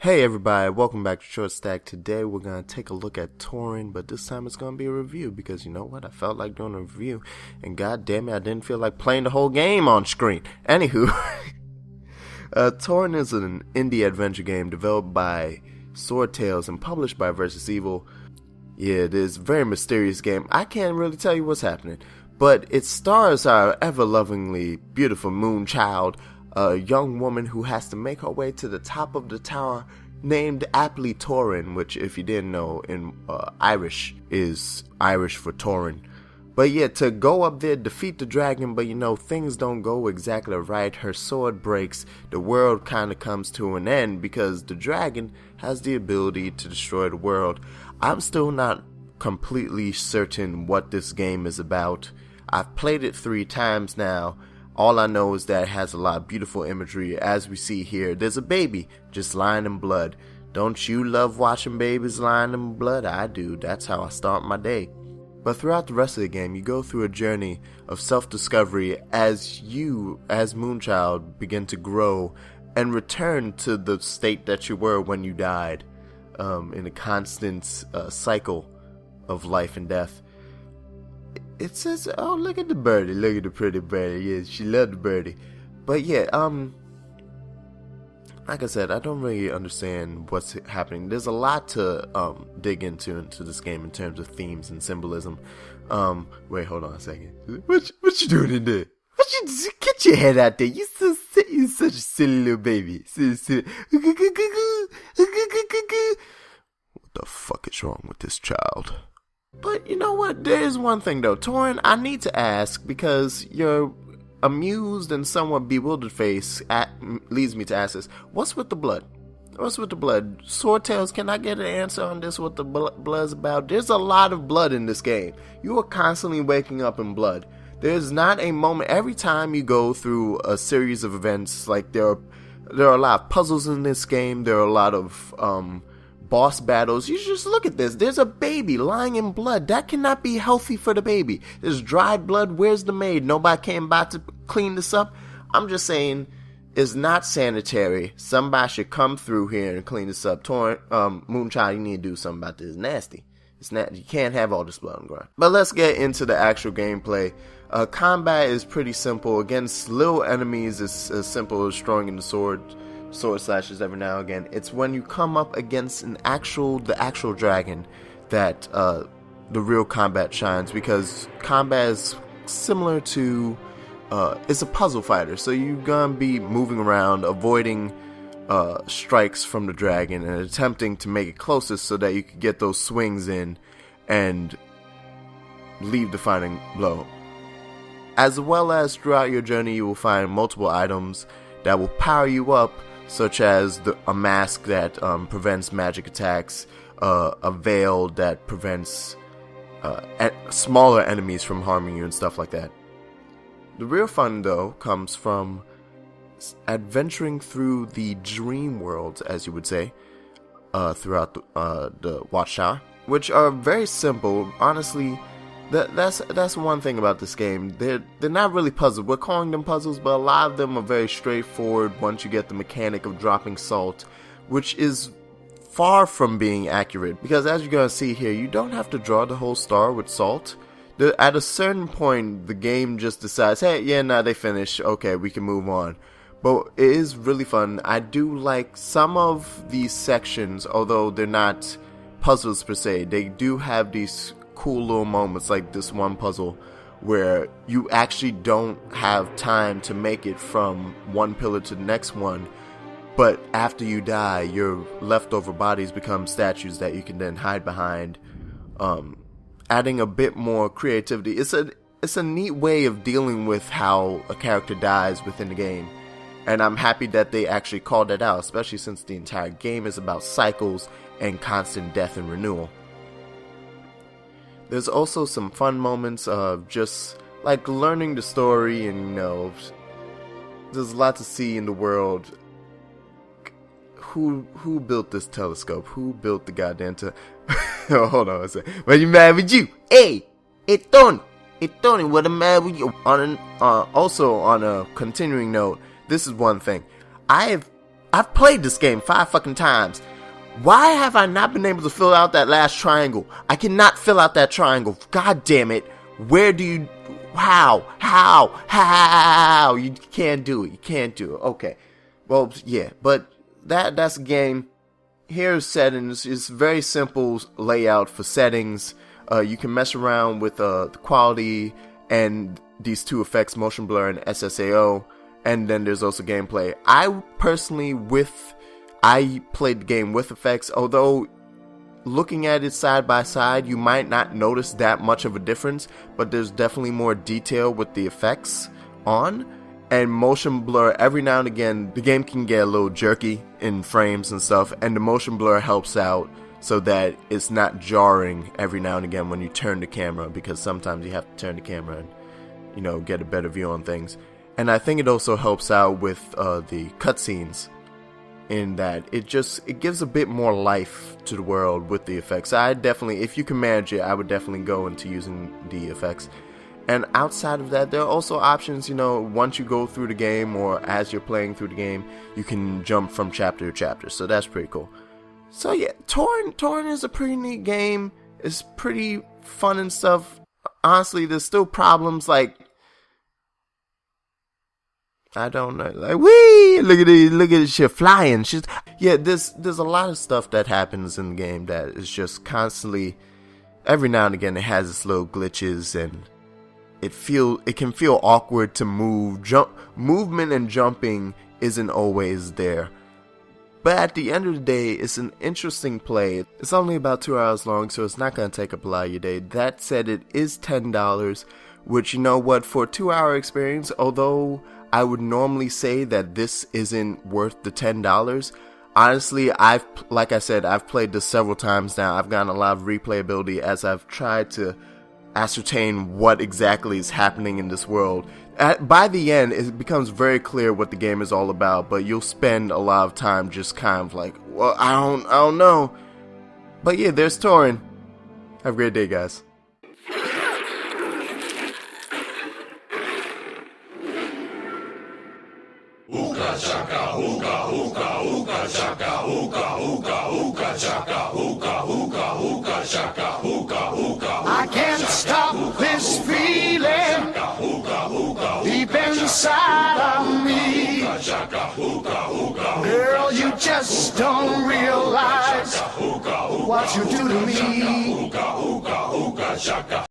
Hey everybody, welcome back to Short Stack. Today we're going to take a look at Toren, but this time it's going to be a review because you know what? I felt like doing a review and god damn it, I didn't feel like playing the whole game on screen. Anywho, Toren is an indie adventure game developed by Swordtales and published by Versus Evil. Yeah, it is a very mysterious game. I can't really tell you what's happening, but it stars our ever-lovingly beautiful Moonchild, a young woman who has to make her way to the top of the tower named aptly Toren, which if you didn't know in Irish is Irish for Toren. But yeah, to go up there, defeat the dragon, but you know, things don't go exactly right. Her sword breaks, the world kind of comes to an end because the dragon has the ability to destroy the world. I'm still not completely certain what this game is about. I've played it 3 times now. All I know is that it has a lot of beautiful imagery. As we see here, there's a baby just lying in blood. Don't you love watching babies lying in blood? I do. That's how I start my day. But throughout the rest of the game, you go through a journey of self-discovery as you, as Moonchild, begin to grow and return to the state that you were when you died, in a constant cycle of life and death. It says, oh, look at the birdie, look at the pretty birdie. Yeah, she loved the birdie. But yeah, like I said, I don't really understand what's happening. There's a lot to dig into this game in terms of themes and symbolism. Wait, hold on a second. What you doing in there? Get your head out there. You're such a silly little baby. Silly. What the fuck is wrong with this child? But you know what, there is one thing though, Toren, I need to ask, because your amused and somewhat bewildered face leads me to ask this. What's with the blood? What's with the blood? Swordtales, can I get an answer on this, what the blood's about? There's a lot of blood in this game. You are constantly waking up in blood. There's not a moment, every time you go through a series of events, like there are a lot of puzzles in this game, there are a lot of boss battles. You just look at this. There's a baby lying in blood. That cannot be healthy for the baby. There's dried blood. Where's the maid? Nobody came by to clean this up. I'm just saying, it's not sanitary. Somebody should come through here and clean this up. Moonchild, you need to do something about this. It's nasty. It's not. You can't have all this blood on the ground. But let's get into the actual gameplay. Combat is pretty simple. Against little enemies, it's as simple as throwing the sword slashes every now and again. It's when you come up against the actual dragon that the real combat shines, because combat is similar to it's a puzzle fighter, so you're gonna be moving around, avoiding strikes from the dragon and attempting to make it closest so that you can get those swings in and leave the final blow. As well as throughout your journey, you will find multiple items that will power you up, such as a mask that prevents magic attacks, a veil that prevents smaller enemies from harming you and stuff like that. The real fun, though, comes from adventuring through the dream worlds, as you would say, throughout the Watchtower, which are very simple. Honestly, that's one thing about this game. They're not really puzzles. We're calling them puzzles, but a lot of them are very straightforward once you get the mechanic of dropping salt, which is far from being accurate, because as you're gonna see here, you don't have to draw the whole star with salt. At a certain point, the game just decides, hey, yeah, now they finished, okay, we can move on. But it is really fun. I do like some of these sections, although they're not puzzles per se. They do have these cool little moments, like this one puzzle where you actually don't have time to make it from one pillar to the next one, but after you die, your leftover bodies become statues that you can then hide behind, adding a bit more creativity. It's a neat way of dealing with how a character dies within the game, and I'm happy that they actually called that out, especially since the entire game is about cycles and constant death and renewal. There's also some fun moments of just like learning the story, and you know, there's a lot to see in the world. Who built this telescope? Who built the goddamn oh, hold on a second. Why you mad with you? Hey, it's Tony, what am mad with you? Also on a continuing note, this is one thing. I have I've played this game 5 fucking times. Why have I not been able to fill out that last triangle? I cannot fill out that triangle. God damn it. Where do you... How? You can't do it. You can't do it. Okay. Well, yeah. But that's a game. Here's settings. It's very simple layout for settings. You can mess around with the quality and these 2 effects, motion blur and SSAO. And then there's also gameplay. I played the game with effects, although looking at it side by side, you might not notice that much of a difference, but there's definitely more detail with the effects on. And motion blur, every now and again, the game can get a little jerky in frames and stuff, and the motion blur helps out so that it's not jarring every now and again when you turn the camera, because sometimes you have to turn the camera and, you know, get a better view on things. And I think it also helps out with the cutscenes, in that it gives a bit more life to the world with the effects. I definitely, if you can manage it, I would definitely go into using the effects. And outside of that, there are also options, you know, once you go through the game or as you're playing through the game, you can jump from chapter to chapter, so that's pretty cool. So yeah, Toren is a pretty neat game. It's pretty fun and stuff. Honestly, there's still problems like, I don't know, like, wee, look at this shit flying. Yeah, there's a lot of stuff that happens in the game that is just constantly, every now and again, it has its little glitches, and it can feel awkward to move. Movement and jumping isn't always there. But at the end of the day, it's an interesting play. It's only about 2 hours long, so it's not going to take up a lot of your day. That said, it is $10, which, you know what, for a 2-hour experience, although I would normally say that this isn't worth the $10. Honestly, like I said, I've played this several times now. I've gotten a lot of replayability as I've tried to ascertain what exactly is happening in this world. By the end, it becomes very clear what the game is all about, but you'll spend a lot of time just kind of like, well, I don't know. But yeah, there's Toren. Have a great day, guys. Ooga chaka, ooga, ooga, ooga chaka, ooga, ooga, ooga chaka, ooga, ooga, ooga chaka, ooga, ooga. I can't stop this feeling deep inside of me. Girl, you just don't realize what you do to me.